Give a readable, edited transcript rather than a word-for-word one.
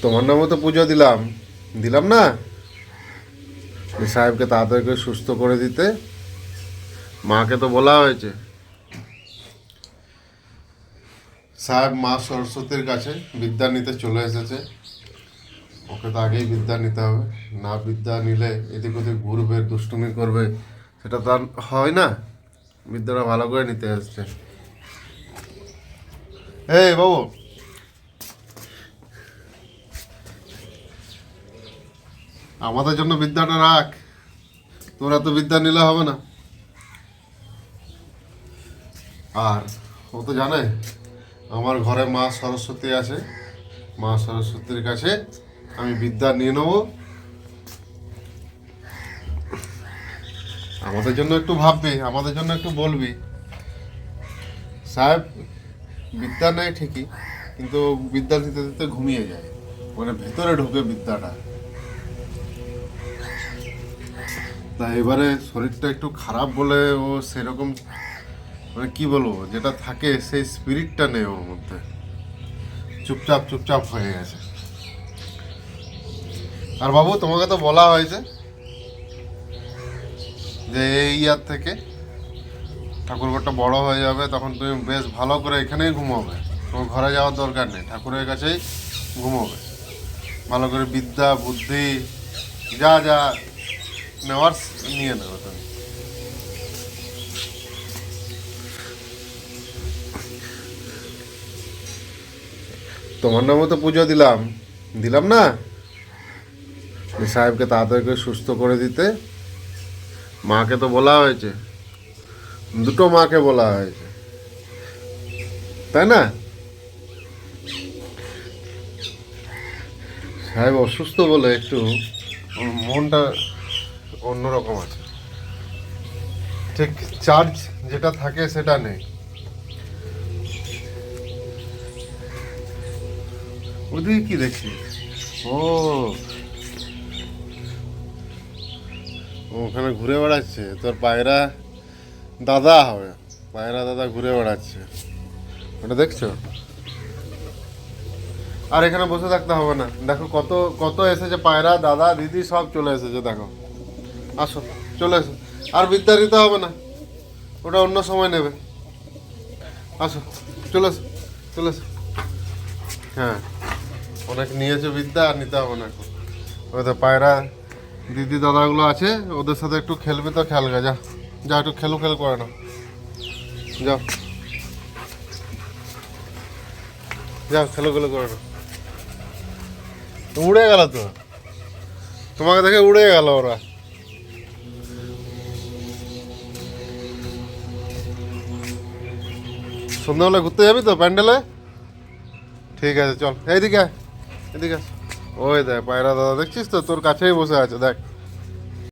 তোমার নামে তো পুজো দিলাম দিলাম না? সাহেবকে তাড়াতাড়ি করে সুস্থ করে দিতে। মাকে তো বলা হয়েছে। সাহেব মা সরস্বতীর কাছে বিদ্যা নিতে চলে এসেছে। ওকে তো আগেই বিদ্যা নিতে হবে। না বিদ্যা নিলে এদিক ওদিক ঘুরবে, দুষ্টুমি করবে, সেটা তো আর হয় না। বিদ্যাটা ভালো করে নিতে আসছে। এই বাবু, আমাদের জন্য বিদ্যাটা রাখ। তোরা তো বিদ্যা নিলে হবে না। আর ও তো জানে আমার ঘরে মা সরস্বতী আছে। মা সরস্বতীর কাছে আমি বিদ্যা নিয়ে নেব। আমাদের জন্য একটু ভাববি, আমাদের জন্য একটু বলবি। সাহেব বিদ্যা নেয় ঠিকই, কিন্তু বিদ্যা দিতে দিতে ঘুমিয়ে যায়, মানে ভেতরে ঢুকে বিদ্যাটা। তা এবারে শরীরটা একটু খারাপ বলে ও সেরকম, মানে কি বলবো, যেটা থাকে সেই স্পিরিটটা নেই ওর মধ্যে। চুপচাপ চুপচাপ হয়ে গেছে। আর বাবু, তোমাকে তো বলা হয়েছে যে এই ইয়ার থেকে ঠাকুরঘরটা বড় হয়ে যাবে, তখন তুমি বেশ ভালো করে এখানেই ঘুমোবে। তোমার ঘরে যাওয়ার দরকার নেই, ঠাকুরের কাছেই ঘুমোবে। ভালো করে বিদ্যা বুদ্ধি যা যা নেওয়ার নিয়ে নেবে তুমি। তোমার নামে তো পুজো দিলাম দিলাম না? সাহেবকে তাড়াতাড়ি করে সুস্থ করে দিতে। মাকে তো বলা হয়েছে, দুটো মাকে বলা হয়েছে, তাই না? সাহেব অসুস্থ বলে একটু ওর মনটা অন্যরকম আছে। ঠিক চার্জ যেটা থাকে সেটা নেই। ওদিকে কি দেখছি? ও, ওখানে ঘুরে বেড়াচ্ছে তোর পায়রা দাদা হবে। পায়রা দাদা ঘুরে বেড়াচ্ছে, ওটা দেখছো? আর এখানে বসে থাকতে হবে না। দেখো কত কত এসেছে, পায়রা দাদা দিদি সব চলে এসেছে। দেখো, আসো, চলে এসো। আর বিদ্যা নিতে হবে না, ওটা অন্য সময় নেবে। আসো, চলে এসো, চলে এসো। হ্যাঁ, অনেক নিয়েছে বিদ্যা, আর নিতে হবে না এখন। ওই তো পায়রা দিদি দাদাগুলো আছে, ওদের সাথে একটু খেলবি তো খেল গা। যা যা, একটু খেলু খেল করে না। যাও যাও, খেলো খেলো করে না। উড়ে গেল তো, তোমাকে দেখে উড়ে গেল ওরা। সন্ধ্যাবেলা ঘুরতে যাবি তো প্যান্ডেলে? ঠিক আছে, চল এইদিকে আয়, এদিকে আস। ওই দেখ পায়রা দাদা, দেখছিস তো তোর কাছেই বসে আছে, দেখ।